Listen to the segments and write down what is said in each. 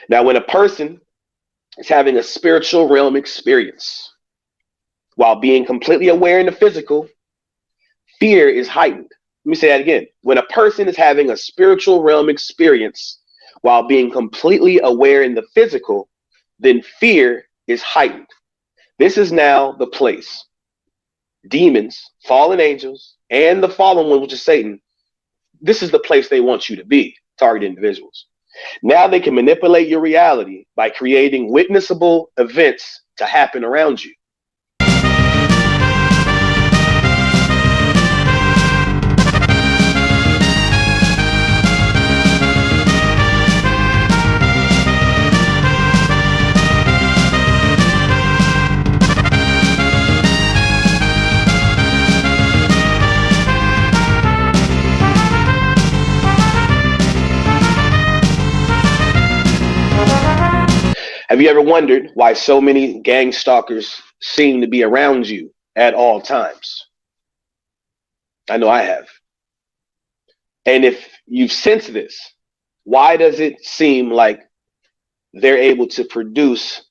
Now, when a person is having a spiritual realm experience while being completely aware in the physical, fear is heightened. Let me say that again. When a person is having a spiritual realm experience while being completely aware in the physical, then fear is heightened. This is now the place demons, fallen angels, and the fallen one, which is Satan. This is the place they want you to be, target individuals. Now they can manipulate your reality by creating witnessable events to happen around you. Have you ever wondered why so many gang stalkers seem to be around you at all times? I know I have. And if you've sensed this, why does it seem like they're able to produce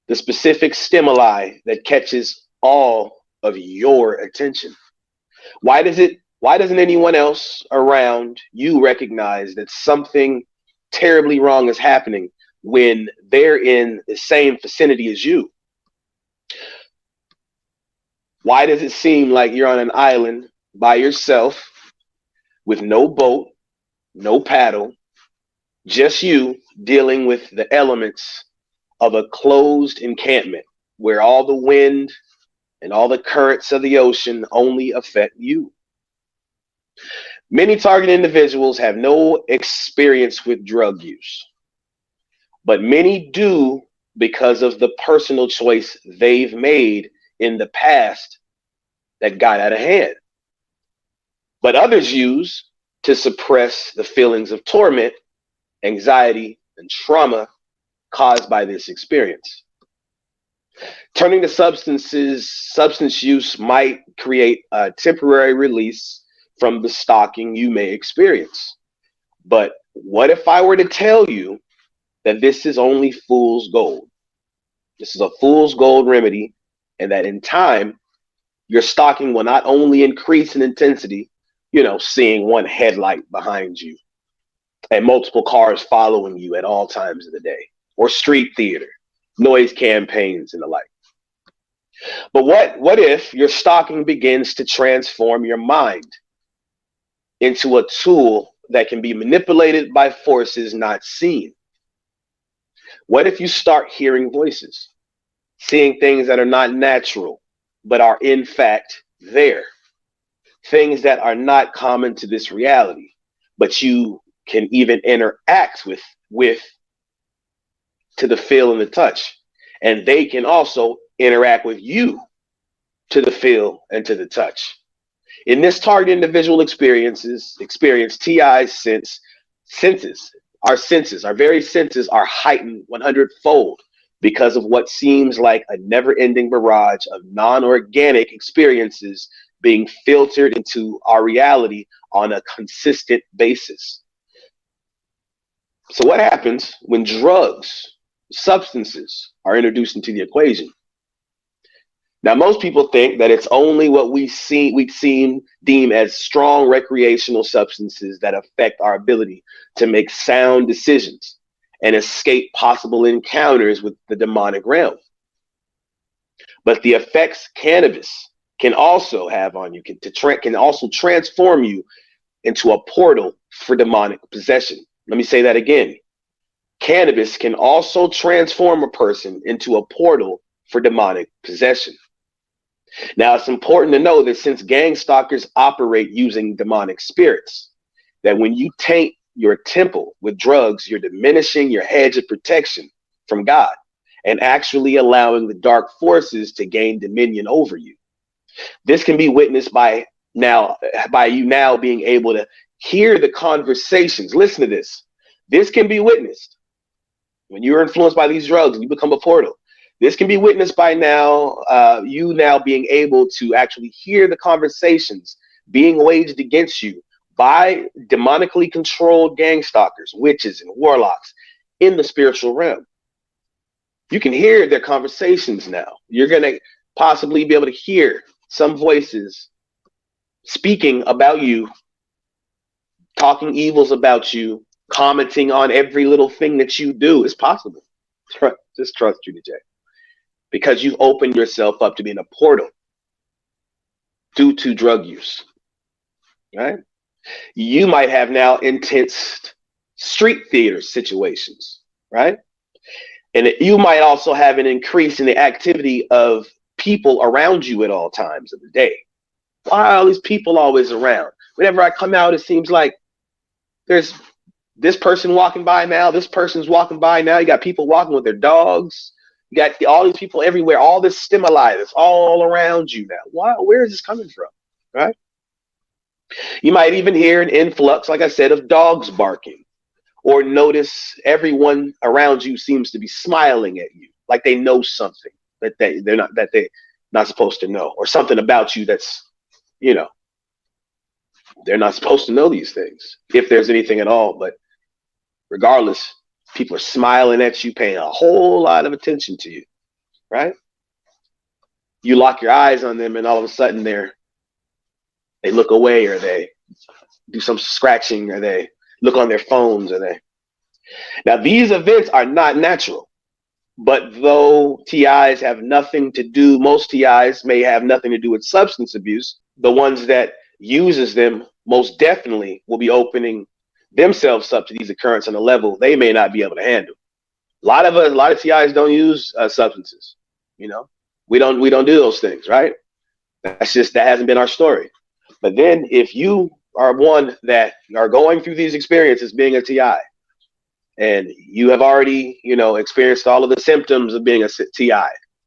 the specific stimuli that catches all of your attention? Why doesn't anyone else around you recognize that something terribly wrong is happening when they're in the same vicinity as you? Why does it seem like you're on an island by yourself with no boat, no paddle, just you dealing with the elements of a closed encampment where all the wind and all the currents of the ocean only affect you? Many target individuals have no experience with drug use, but many do because of the personal choice they've made in the past that got out of hand. But others use to suppress the feelings of torment, anxiety, and trauma caused by this experience. Turning to substance use might create a temporary release from the stalking you may experience. But what if I were to tell you that this is only fool's gold? This is a fool's gold remedy, and that in time, your stalking will not only increase in intensity, seeing one headlight behind you and multiple cars following you at all times of the day, or street theater, noise campaigns, and the like. But what if your stalking begins to transform your mind into a tool that can be manipulated by forces not seen? What if you start hearing voices, seeing things that are not natural, but are in fact there? Things that are not common to this reality, but you can even interact with to the feel and the touch. And they can also interact with you to the feel and to the touch. In this target individual experience, TI's our very senses are heightened 100-fold because of what seems like a never-ending barrage of non-organic experiences being filtered into our reality on a consistent basis. So what happens when drugs, substances are introduced into the equation? Now, most people think that it's only what we deem as strong recreational substances that affect our ability to make sound decisions and escape possible encounters with the demonic realm. But the effects cannabis can also have on you can also transform you into a portal for demonic possession. Let me say that again. Cannabis can also transform a person into a portal for demonic possession. Now, it's important to know that since gang stalkers operate using demonic spirits, that when you taint your temple with drugs, you're diminishing your hedge of protection from God and actually allowing the dark forces to gain dominion over you. This can be witnessed by you now being able to hear the conversations. Listen to this. This can be witnessed when you're influenced by these drugs and you become a portal. This can be witnessed by you now being able to actually hear the conversations being waged against you by demonically controlled gang stalkers, witches, and warlocks in the spiritual realm. You can hear their conversations now. You're going to possibly be able to hear some voices speaking about you, talking evils about you, commenting on every little thing that you do. It's possible. Just trust you, DJ, because you've opened yourself up to being a portal due to drug use, right? You might have now intense street theater situations, right? And you might also have an increase in the activity of people around you at all times of the day. Why are all these people always around? Whenever I come out, it seems like there's this person walking by now, this person's walking by now. You got people walking with their dogs. You got all these people everywhere, all this stimuli that's all around you now. Why? Where is this coming from? Right? You might even hear an influx, like I said, of dogs barking, or notice everyone around you seems to be smiling at you, like they know something that they're not supposed to know, or something about you that's, you know, they're not supposed to know these things, if there's anything at all. But regardless, people are smiling at you, paying a whole lot of attention to you, right? You lock your eyes on them, and all of a sudden they look away, or they do some scratching, or they look on their phones, or they. Now, these events are not natural, but though TIs have nothing to do, most TIs may have nothing to do with substance abuse. The ones that uses them most definitely will be opening themselves up to these occurrences on a level they may not be able to handle. A lot of TIs don't use substances. You know, we don't do those things, right? That hasn't been our story. But then if you are one that are going through these experiences being a TI, and you have already, experienced all of the symptoms of being a TI,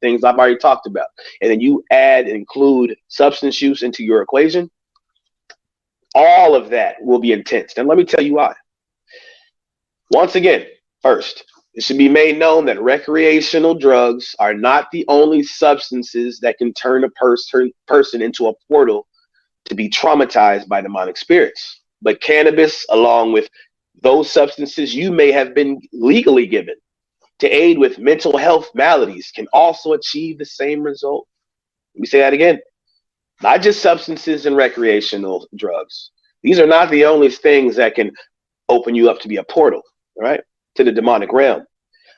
things I've already talked about, and then you add and include substance use into your equation, all of that will be intense. And let me tell you why. Once again, first, it should be made known that recreational drugs are not the only substances that can turn a person into a portal to be traumatized by demonic spirits. But cannabis, along with those substances you may have been legally given to aid with mental health maladies, can also achieve the same result. Let me say that again. Not just substances and recreational drugs. These are not the only things that can open you up to be a portal, right, to the demonic realm.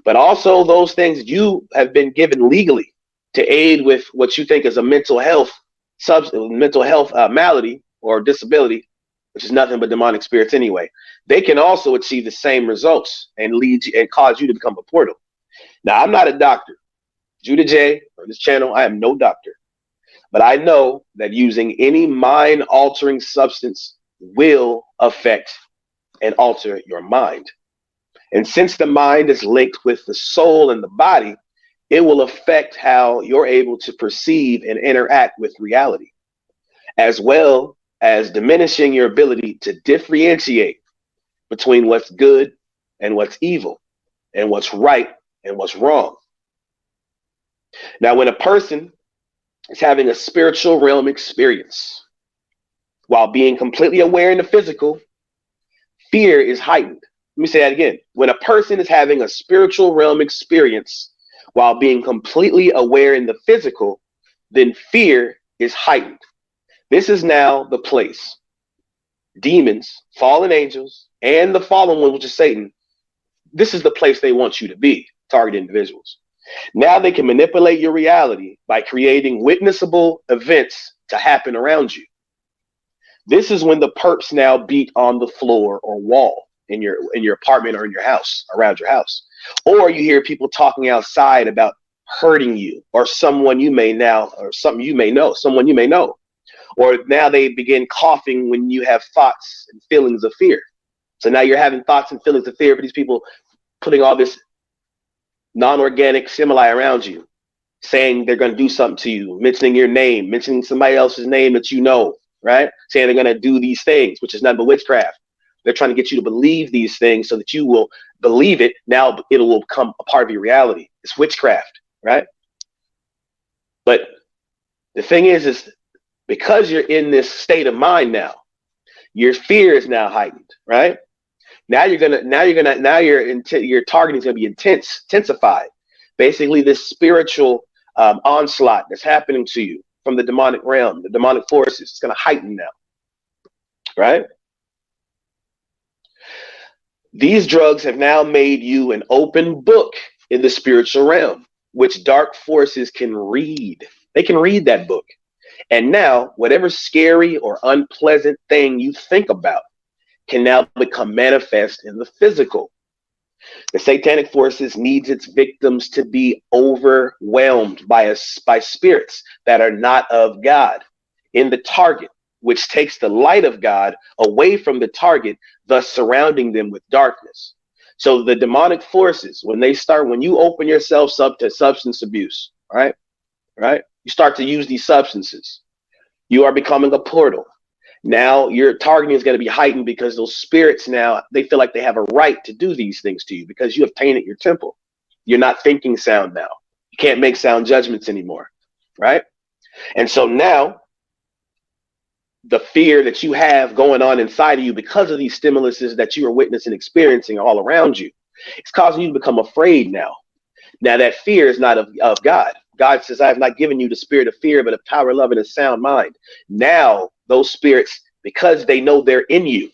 But also those things you have been given legally to aid with what you think is a mental health malady or disability, which is nothing but demonic spirits anyway. They can also achieve the same results and lead you and cause you to become a portal. Now, I'm not a doctor. Judah J, on this channel, I am no doctor. But I know that using any mind-altering substance will affect and alter your mind. And since the mind is linked with the soul and the body, it will affect how you're able to perceive and interact with reality, as well as diminishing your ability to differentiate between what's good and what's evil, and what's right and what's wrong. Now, when a person is having a spiritual realm experience while being completely aware in the physical, fear is heightened. Let me say that again. When a person is having a spiritual realm experience while being completely aware in the physical, then fear is heightened. This is now the place demons, fallen angels, and the fallen one, which is Satan, this is the place they want you to be, target individuals. Now they can manipulate your reality by creating witnessable events to happen around you. This is when the perps now beat on the floor or wall in your apartment or in your house, around your house. Or you hear people talking outside about hurting you, or someone you may know, someone you may know. Or now they begin coughing when you have thoughts and feelings of fear. So now you're having thoughts and feelings of fear for these people putting all this non-organic stimuli around you, saying they're going to do something to you, mentioning your name, mentioning somebody else's name that you know, right? Saying they're going to do these things, which is nothing but witchcraft. They're trying to get you to believe these things so that you will believe it. Now it will become a part of your reality. It's witchcraft, right? But the thing is because you're in this state of mind now, your fear is now heightened, right? Your targeting is gonna be intensified. Basically, this spiritual onslaught that's happening to you from the demonic realm, the demonic forces, it's gonna heighten now, right? These drugs have now made you an open book in the spiritual realm, which dark forces can read. They can read that book. And now, whatever scary or unpleasant thing you think about can now become manifest in the physical. The satanic forces needs its victims to be overwhelmed by spirits that are not of God in the target, which takes the light of God away from the target, thus surrounding them with darkness. So the demonic forces, when you open yourselves up to substance abuse, right? You start to use these substances. You are becoming a portal. Now your targeting is going to be heightened because those spirits now, they feel like they have a right to do these things to you because you have tainted your temple. You're not thinking sound now. You can't make sound judgments anymore, right? And so now the fear that you have going on inside of you because of these stimuluses that you are witnessing, experiencing all around you, it's causing you to become afraid now. Now that fear is not of God. God says, I have not given you the spirit of fear, but of power, love, and a sound mind. Now those spirits, because they know they're in you,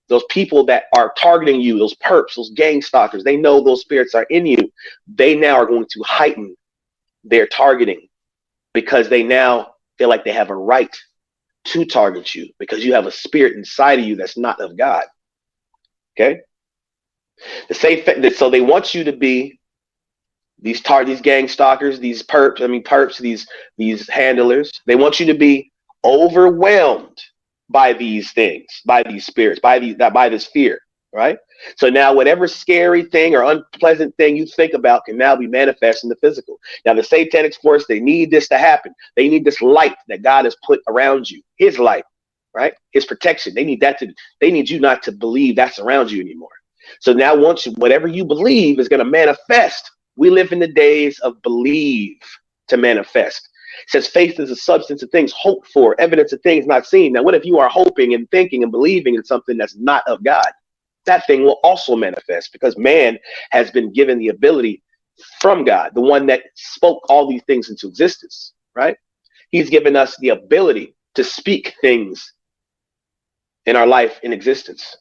those people that are targeting you, those perps, those gang stalkers, they know those spirits are in you. They now are going to heighten their targeting because they now feel like they have a right to target you because you have a spirit inside of you that's not of God. Okay? So they want you to be these gang stalkers, these perps, these handlers. They want you to be overwhelmed by these things, by these spirits, by this fear, right? So now whatever scary thing or unpleasant thing you think about can now be manifest in the physical. Now the satanic force, they need this to happen. They need this light that God has put around you, his light, right? His protection. They need you not to believe that's around you anymore. So now whatever you believe is going to manifest. We live in the days of believe to manifest. It says faith is a substance of things hoped for, evidence of things not seen. Now, what if you are hoping and thinking and believing in something that's not of God? That thing will also manifest because man has been given the ability from God, the one that spoke all these things into existence, right? He's given us the ability to speak things in our life in existence.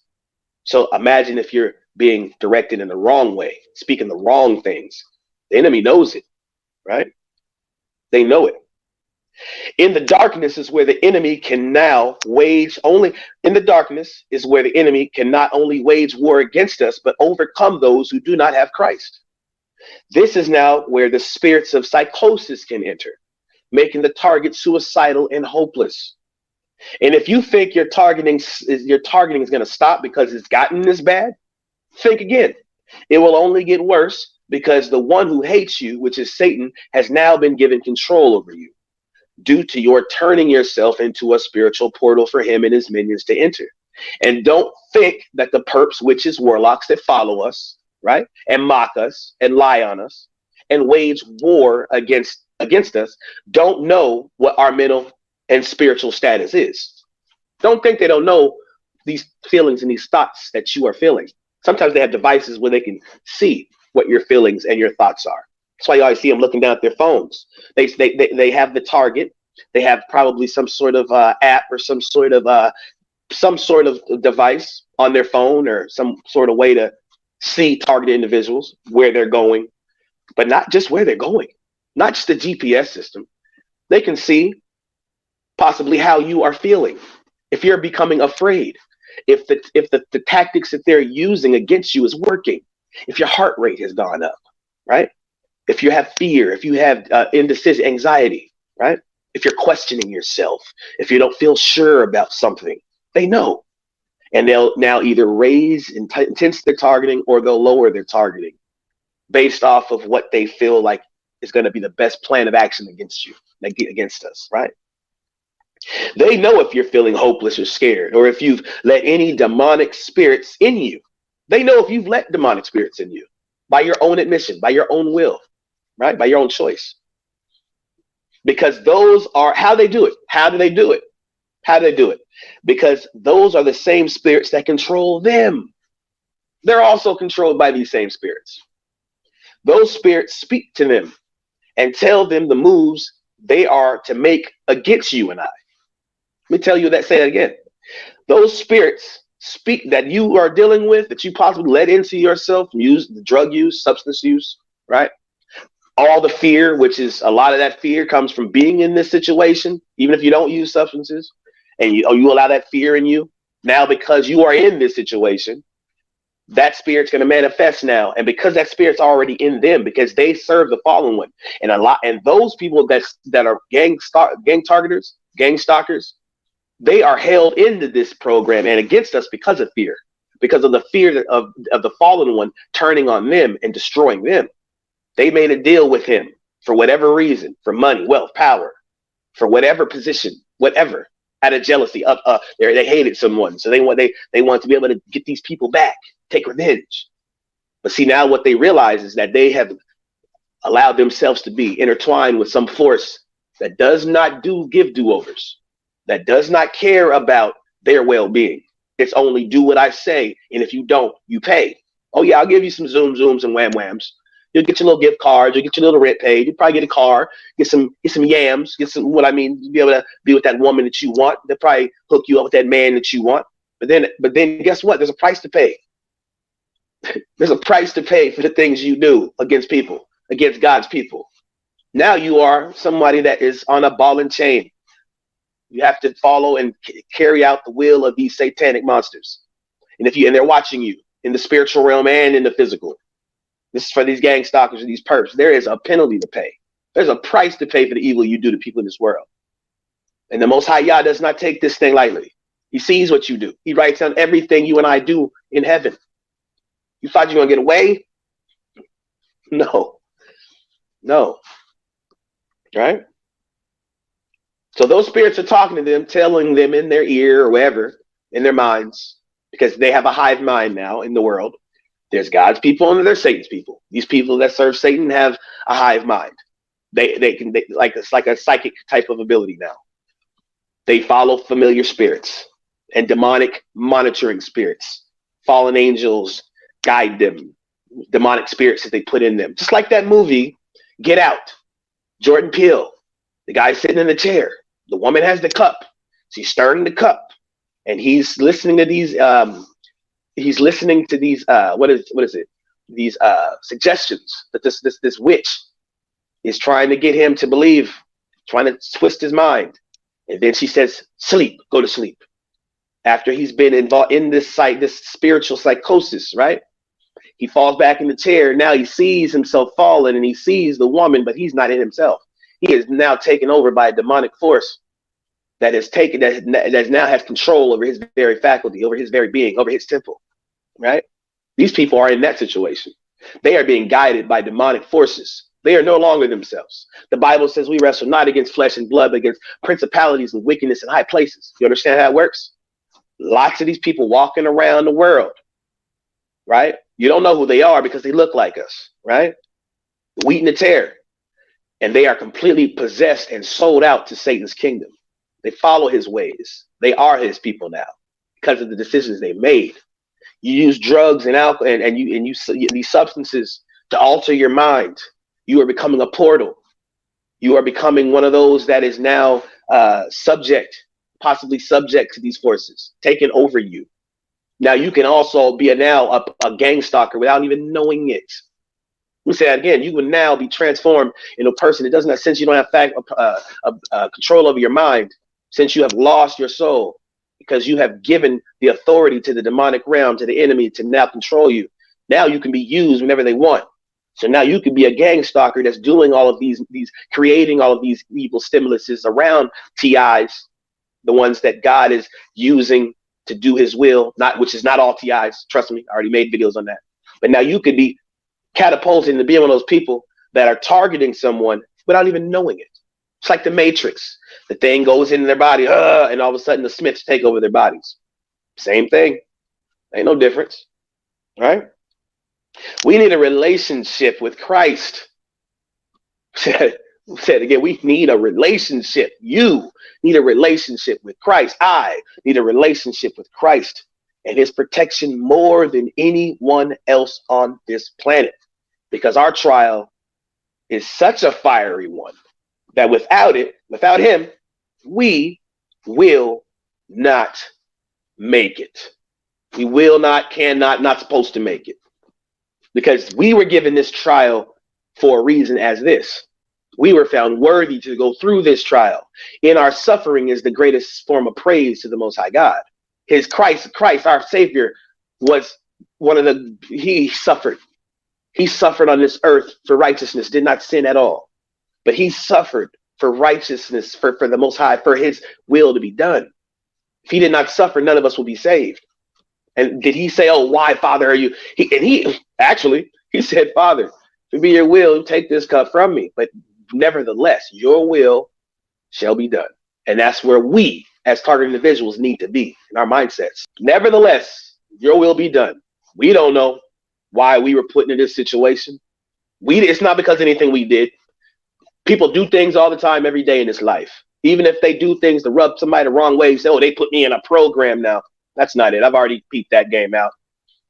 So imagine if you're being directed in the wrong way, speaking the wrong things. The enemy knows it, right? They know it. In the darkness is where the enemy can now in the darkness is where the enemy can not only wage war against us, but overcome those who do not have Christ. This is now where the spirits of psychosis can enter, making the target suicidal and hopeless. And if you think your targeting is going to stop because it's gotten this bad, think again. It will only get worse because the one who hates you, which is Satan, has now been given control over you due to your turning yourself into a spiritual portal for him and his minions to enter. And don't think that the perps, witches, warlocks that follow us, right, and mock us and lie on us and wage war against us, don't know what our mental and spiritual status is. Don't think they don't know these feelings and these thoughts that you are feeling. Sometimes they have devices where they can see what your feelings and your thoughts are. That's why you always see them looking down at their phones. They have the target. They have probably some sort of app or some sort of device on their phone or some sort of way to see targeted individuals, where they're going, but not just where they're going, not just the GPS system. They can see possibly how you are feeling. If you're becoming afraid, if the tactics that they're using against you is working, if your heart rate has gone up, right? If you have fear, if you have indecision, anxiety, right? If you're questioning yourself, if you don't feel sure about something, they know. And they'll now either raise intense their targeting or they'll lower their targeting based off of what they feel like is going to be the best plan of action against you, against us, right? They know if you're feeling hopeless or scared, or if you've let any demonic spirits in you. They know if you've let demonic spirits in you by your own admission, by your own will, right? By your own choice. Because those are how they do it. How do they do it? How do they do it? Because those are the same spirits that control them. they're also controlled by these same spirits. Those spirits speak to them and tell them the moves they are to make against you and I. Let me tell you that, say that again. Those spirits speak that you are dealing with, that you possibly let into yourself, use the drug use, substance use, right? All the fear, which is a lot of that fear comes from being in this situation, even if you don't use substances, and you allow that fear in you. Now, because you are in this situation, that spirit's going to manifest now, and because that spirit's already in them, because they serve the fallen one, and those people that are gang targeters, gang stalkers, they are held into this program and against us because of fear, because of the fear of the fallen one turning on them and destroying them. They made a deal with him for whatever reason, for money, wealth, power, for whatever position, whatever, out of jealousy. They hated someone, so they want to be able to get these people back, take revenge. But see, now what they realize is that they have allowed themselves to be intertwined with some force that does not give do-overs, that does not care about their well-being. It's only do what I say, and if you don't, you pay. Oh yeah, I'll give you some zooms and whams. You'll get your little gift cards, you'll get your little rent paid, you'll probably get a car, get some yams, get some, what I mean, you'll be able to be with that woman that you want. They'll probably hook you up with that man that you want. But then guess what? There's a price to pay. There's a price to pay for the things you do against people, against God's people. Now you are somebody that is on a ball and chain. You have to follow and carry out the will of these satanic monsters. And they're watching you in the spiritual realm and in the physical. This is for these gang stalkers and these perps. There is a penalty to pay. There's a price to pay for the evil you do to people in this world. And the Most High Yah does not take this thing lightly. He sees what you do. He writes down everything you and I do in heaven. You thought you were going to get away? No. Right? So those spirits are talking to them, telling them in their ear or wherever, in their minds, because they have a hive mind now in the world. There's God's people and there's Satan's people. These people that serve Satan have a hive mind. It's like a psychic type of ability now. They follow familiar spirits and demonic monitoring spirits. Fallen angels guide them. Demonic spirits that they put in them. Just like that movie, Get Out. Jordan Peele. The guy sitting in the chair. The woman has the cup. She's stirring the cup. And he's listening to these what is it? These suggestions that this witch is trying to get him to believe, trying to twist his mind. And then she says, sleep, go to sleep. After he's been involved in this spiritual psychosis, right? He falls back in the chair. Now he sees himself falling and he sees the woman, but he's not in himself. He is now taken over by a demonic force that now has control over his very faculty, over his very being, over his temple, right? These people are in that situation. They are being guided by demonic forces. They are no longer themselves. The Bible says we wrestle not against flesh and blood, but against principalities and wickedness in high places. You understand how it works? Lots of these people walking around the world, right? You don't know who they are because they look like us, right? The wheat and the tare. And they are completely possessed and sold out to Satan's kingdom. They follow his ways. They are his people now because of the decisions they made. You use drugs and alcohol and these substances to alter your mind. You are becoming a portal. You are becoming one of those that is now possibly subject to these forces, taking over you. Now you can also be a gang stalker without even knowing it. Let me say that again. You will now be transformed into a person that doesn't have, since you don't have control over your mind, since you have lost your soul, because you have given the authority to the demonic realm, to the enemy, to now control you. Now you can be used whenever they want. So now you could be a gang stalker that's doing all of these creating all of these evil stimuluses around TIs, the ones that God is using to do his will, which is not all TIs. Trust me, I already made videos on that. But now you could be catapulted into being one of those people that are targeting someone without even knowing it. It's like the Matrix. The thing goes into their body, and all of a sudden the Smiths take over their bodies. Same thing. Ain't no difference, right? We need a relationship with Christ. Said again, we need a relationship. You need a relationship with Christ. I need a relationship with Christ. and his protection more than anyone else on this planet. Because our trial is such a fiery one that without him, we will not make it. We will not, cannot, not supposed to make it. Because we were given this trial for a reason as this. We were found worthy to go through this trial. In our suffering is the greatest form of praise to the Most High God. His Christ, our Savior, was he suffered. He suffered on this earth for righteousness, did not sin at all. But he suffered for righteousness, for the Most High, for his will to be done. If he did not suffer, none of us will be saved. And did he say, oh, why, Father, are you? He said, Father, if it be your will, take this cup from me. But nevertheless, your will shall be done. And that's where we, as targeted individuals, need to be in our mindsets. Nevertheless, your will be done. We don't know why we were put in this situation. It's not because of anything we did. People do things all the time, every day in this life. Even if they do things to rub somebody the wrong way, you say, oh, they put me in a program now. That's not it. I've already peeped that game out.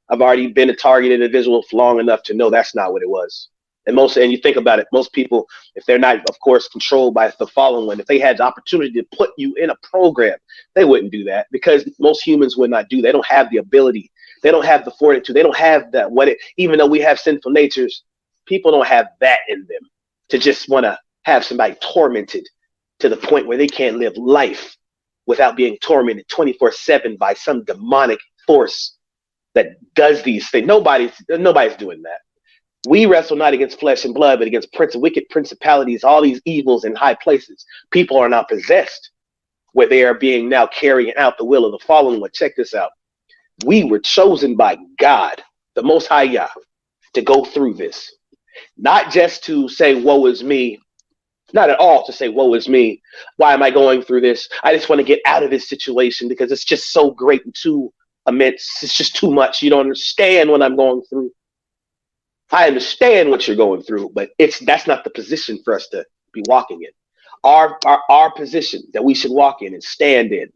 I've already been a targeted individual for long enough to know that's not what it was. And you think about it, most people, if they're not, of course, controlled by the fallen one, if they had the opportunity to put you in a program, they wouldn't do that, because most humans would not do that. They don't have the ability. They don't have the fortitude. They don't have that. Even though we have sinful natures, people don't have that in them to just want to have somebody tormented to the point where they can't live life without being tormented 24/7 by some demonic force that does these things. Nobody's doing that. We wrestle not against flesh and blood, but against wicked principalities, all these evils in high places. People are now possessed, where they are being now carrying out the will of the fallen one. Check this out. We were chosen by God, the Most High Yah, to go through this. Not just to say, woe is me. Not at all to say, woe is me. Why am I going through this? I just want to get out of this situation because it's just so great and too immense. It's just too much. You don't understand what I'm going through. I understand what you're going through, but that's not the position for us to be walking in. Our position that we should walk in and stand in,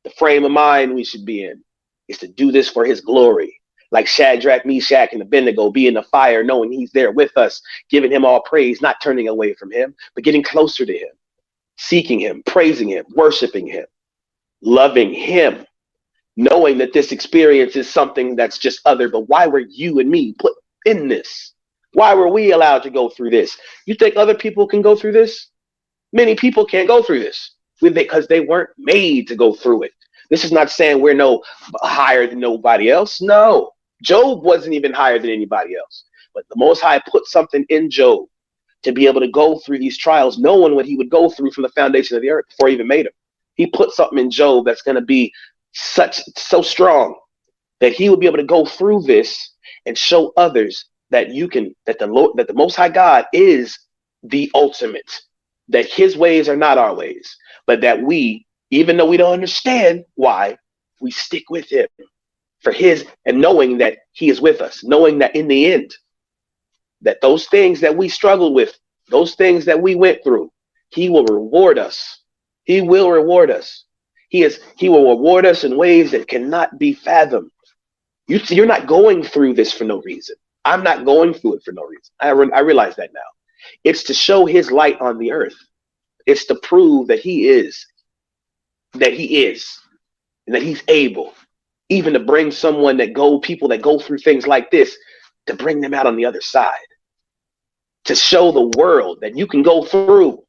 the frame of mind we should be in, is to do this for his glory. Like Shadrach, Meshach, and Abednego be in the fire, knowing he's there with us, giving him all praise, not turning away from him, but getting closer to him, seeking him, praising him, worshiping him, loving him, knowing that this experience is something that's just other. But why were you and me put in this? Why were we allowed to go through this? You think other people can go through this? Many people can't go through this because they weren't made to go through it. This is not saying we're no higher than nobody else. No, Job wasn't even higher than anybody else. But the Most High put something in Job to be able to go through these trials, knowing what he would go through from the foundation of the earth before he even made him. He put something in Job that's going to be so strong that he would be able to go through this and show others that the Most High God is the ultimate, that his ways are not our ways, but that we, even though we don't understand why, we stick with him for his, and knowing that he is with us, knowing that in the end, that those things that we struggled with, those things that we went through, he will reward us. He will reward us. He will reward us in ways that cannot be fathomed. You're not going through this for no reason. I'm not going through it for no reason. I realize that now. It's to show his light on the earth. It's to prove that he is, and that he's able, even to bring people that go through things like this, to bring them out on the other side, to show the world that you can go through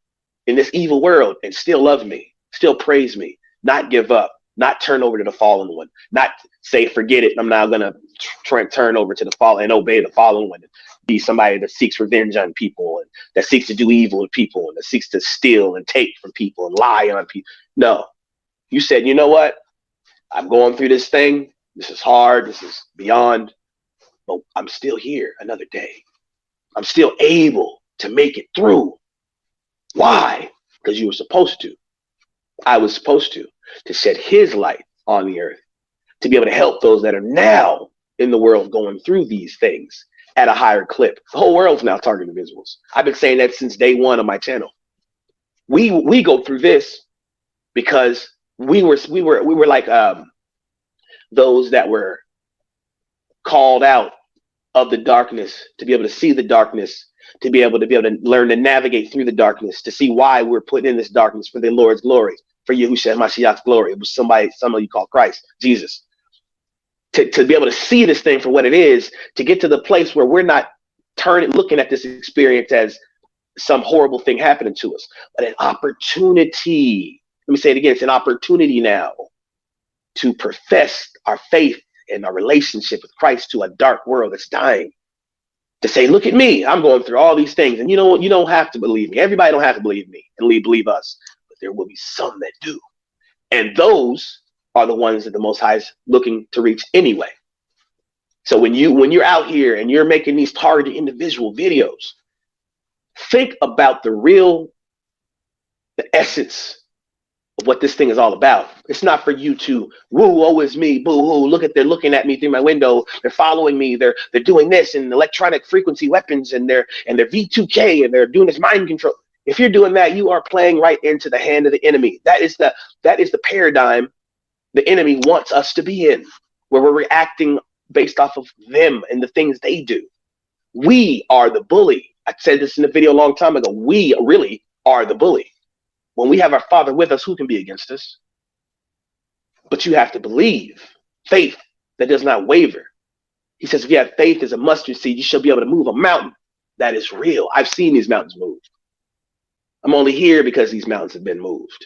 in this evil world and still love me, still praise me, not give up, not turn over to the fallen one, not say, forget it, I'm now going to turn over to the fallen and obey the fallen one, and be somebody that seeks revenge on people, and that seeks to do evil to people, and that seeks to steal and take from people and lie on people. No, you said, you know what? I'm going through this thing. This is hard. This is beyond, but I'm still here another day. I'm still able to make it through. Why? Because you were supposed to. I was supposed to shed his light on the earth, to be able to help those that are now in the world going through these things at a higher clip. The whole world's now targeting individuals. I've been saying that since day one on my channel. We go through this because we were like those that were called out of the darkness to be able to see the darkness, to be able to learn to navigate through the darkness, to see why we're put in this darkness for the Lord's glory, for Yahushua Mashiach's glory. It was some of you call Christ, Jesus. To be able to see this thing for what it is, to get to the place where we're not looking at this experience as some horrible thing happening to us, but an opportunity. Let me say it again. It's an opportunity now to profess our faith and our relationship with Christ to a dark world that's dying. To say, look at me, I'm going through all these things. And you know what? You don't have to believe me. Everybody don't have to believe me and believe us. But there will be some that do. And those are the ones that the Most High is looking to reach anyway. So when you're out here and you're making these targeted individual videos, think about the essence of what this thing is all about. It's not for you to woo, oh, it's me, boo hoo. They're looking at me through my window. They're following me. They're doing this and electronic frequency weapons and they're V2K and they're doing this mind control. If you're doing that, you are playing right into the hand of the enemy. That is the paradigm the enemy wants us to be in, where we're reacting based off of them and the things they do. We are the bully. I said this in a video a long time ago. We really are the bully. When we have our Father with us, who can be against us? But you have to believe, faith that does not waver. He says, if you have faith as a mustard seed, you shall be able to move a mountain. That is real. I've seen these mountains move. I'm only here because these mountains have been moved.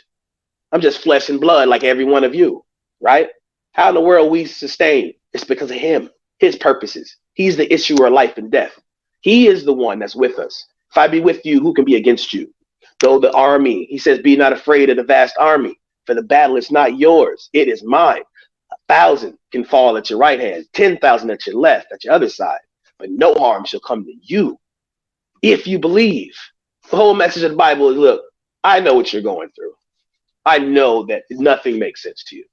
I'm just flesh and blood like every one of you, right? How in the world we sustain? It's because of him, his purposes. He's the issuer of life and death. He is the one that's with us. If I be with you, who can be against you? Though the army, he says, be not afraid of the vast army, for the battle is not yours, it is mine. 1,000 can fall at your right hand, 10,000 at your left, at your other side, but no harm shall come to you if you believe. The whole message of the Bible is, look, I know what you're going through. I know that nothing makes sense to you,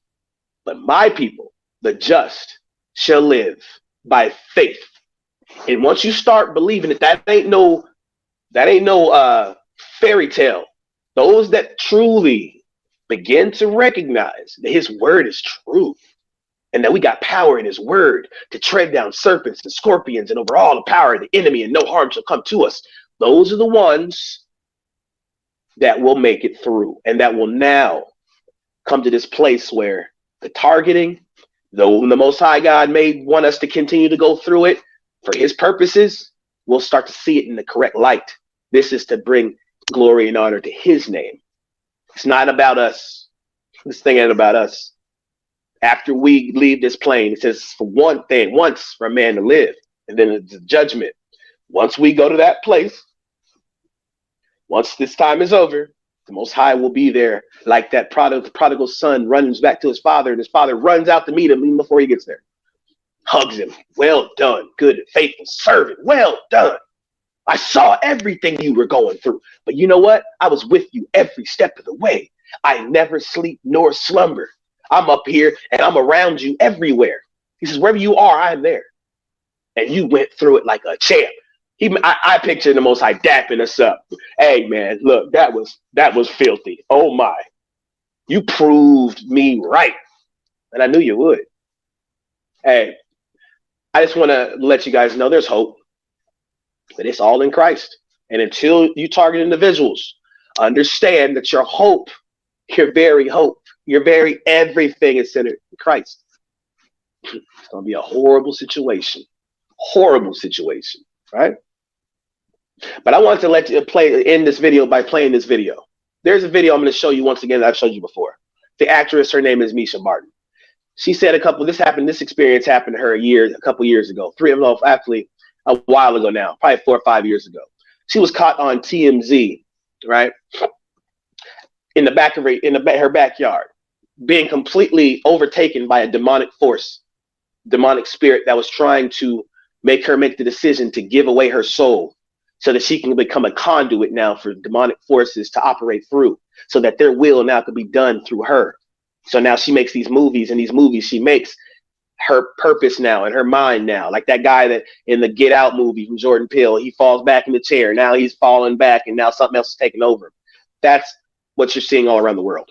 but my people, the just, shall live by faith. And once you start believing it, that ain't no fairy tale. Those that truly begin to recognize that his word is true and that we got power in his word to tread down serpents and scorpions and over all the power of the enemy and no harm shall come to us. Those are the ones that will make it through and that will now come to this place where the targeting, though the Most High God may want us to continue to go through it for his purposes, we'll start to see it in the correct light. This is to bring glory and honor to his name. It's not about us. This thing ain't about us. After we leave this plane, it says for one thing, once for a man to live, and then it's the judgment. Once we go to that place, once this time is over, the Most High will be there like that prodigal son runs back to his father, and his father runs out to meet him even before he gets there. Hugs him. Well done, good and faithful servant. Well done. I saw everything you were going through, but you know what? I was with you every step of the way. I never sleep nor slumber. I'm up here and I'm around you everywhere. He says, wherever you are, I'm there. And you went through it like a champ. I picture the Most High dapping us up. Hey man, look, that was filthy. Oh my, you proved me right, and I knew you would. Hey, I just want to let you guys know there's hope, but it's all in Christ. And until you target individuals, understand that your hope, your very hope, your very everything is centered in Christ. It's going to be a horrible situation, right? But I wanted to let you end this video by playing this video. There's a video I'm going to show you once again that I've showed you before. The actress, her name is Misha Martin. She said this experience happened to her a couple years ago. Actually a while ago now, probably 4 or 5 years ago. She was caught on TMZ, right? In the back of her backyard, being completely overtaken by a demonic force, demonic spirit that was trying to make her make the decision to give away her soul so that she can become a conduit now for demonic forces to operate through, so that their will now could be done through her. So now she makes these movies, and these movies she makes her purpose now and her mind now. Like that guy that in the Get Out movie from Jordan Peele, he falls back in the chair. Now he's falling back and now something else is taking over. That's what you're seeing all around the world.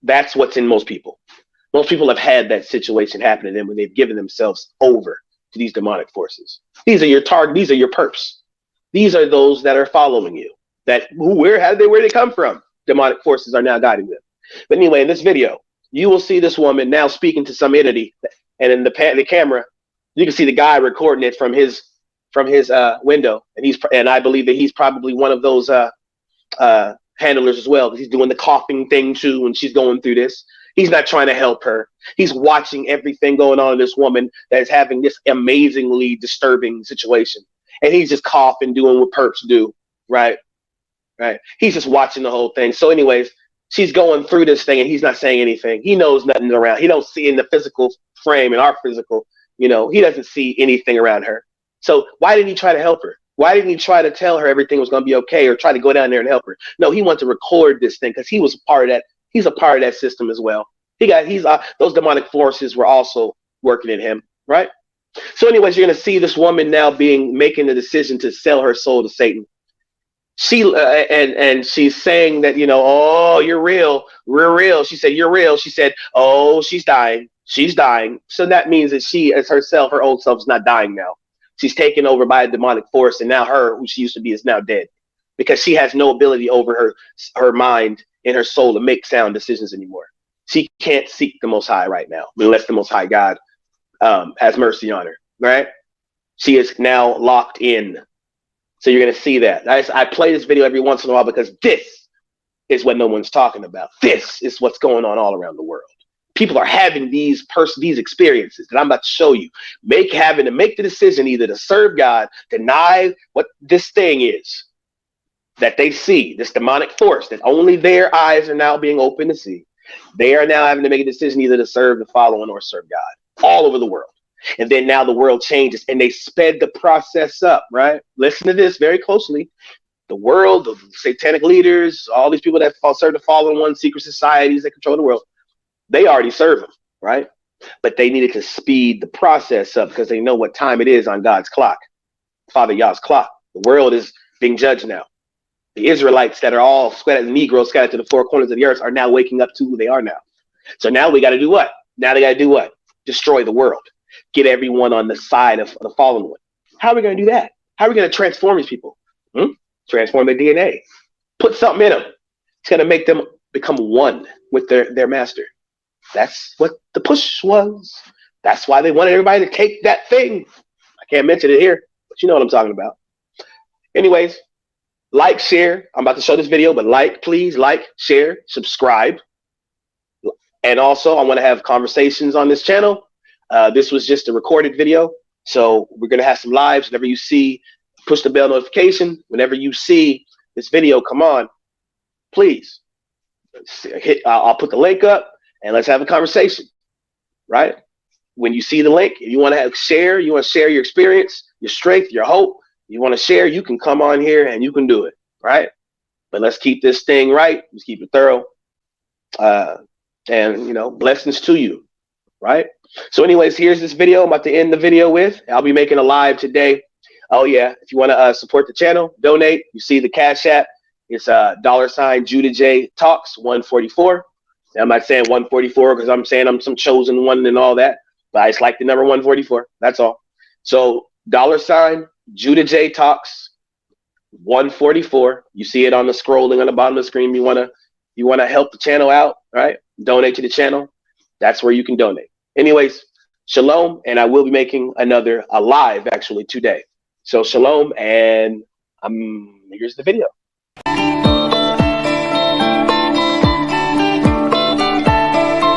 That's what's in most people. Most people have had that situation happen to them when they've given themselves over to these demonic forces. These are your target. These are your perps. These are those that are following you. Where did they come from? Demonic forces are now guiding them. But anyway, in this video, you will see this woman now speaking to some entity, and in the camera, you can see the guy recording it from his window, and I believe that he's probably one of those handlers as well. He's doing the coughing thing too, and she's going through this. He's not trying to help her. He's watching everything going on in this woman that is having this amazingly disturbing situation. And he's just coughing, doing what perps do, right? Right. He's just watching the whole thing. So anyways, she's going through this thing and he's not saying anything. He knows nothing around. He don't see in the physical frame, in our physical, he doesn't see anything around her. So why didn't he try to help her? Why didn't he try to tell her everything was going to be okay or try to go down there and help her? No, he wanted to record this thing because he was a part of that. He's a part of that system as well. Those demonic forces were also working in him, right? So anyways, you're going to see this woman now making the decision to sell her soul to Satan. And she's saying that, oh, you're real. We're real. She said, you're real. She said, oh, she's dying. She's dying. So that means that she as herself, her old self, is not dying now. She's taken over by a demonic force. And now who she used to be, is now dead because she has no ability over her mind and her soul to make sound decisions anymore. She can't seek the Most High right now, unless the Most High God has mercy on her, right? She is now locked in. So you're going to see that. I play this video every once in a while because this is what no one's talking about. This is what's going on all around the world. People are having these experiences that I'm about to show you. Having to make the decision either to serve God, deny what this thing is that they see, this demonic force that only their eyes are now being open to see. They are now having to make a decision either to serve the following or serve God all over the world. And then now the world changes and they sped the process up, right? Listen to this very closely. The world, the satanic leaders, all these people that serve the fallen ones, secret societies that control the world, they already serve them, right? But they needed to speed the process up because they know what time it is on God's clock, Father Yah's clock. The world is being judged now. The Israelites that are all scattered, the Negroes scattered to the four corners of the earth, are now waking up to who they are now. So now we got to do what? Now they got to do what? Destroy the world. Get everyone on the side of the fallen one. How are we going to do that? How are we going to transform these people? Transform their DNA. Put something in them. It's going to make them become one with their master. That's what the push was. That's why they wanted everybody to take that thing. I can't mention it here, but you know what I'm talking about. Anyways, like, share. I'm about to show this video, but please like, share, subscribe. And also, I want to have conversations on this channel. This was just a recorded video, so we're going to have some lives. Whenever you see, push the bell notification. Whenever you see this video come on, please I'll put the link up and let's have a conversation, right? When you see the link, if you want to share your experience, your strength, your hope, you want to share, you can come on here and you can do it, right? But let's keep this thing right. Let's keep it thorough. And, blessings to you, right? So anyways, here's this video I'm about to end the video with. I'll be making a live today. Oh, yeah. If you want to support the channel, donate. You see the Cash App. It's $ Judah J Talks 144. Now, I'm not saying 144 because I'm saying I'm some chosen one and all that. But I just like the number 144. That's all. So $ Judah J Talks 144. You see it on the scrolling on the bottom of the screen. You want to help the channel out, right? Donate to the channel. That's where you can donate. Anyways, shalom, and I will be making a live actually today. So shalom, and here's the video.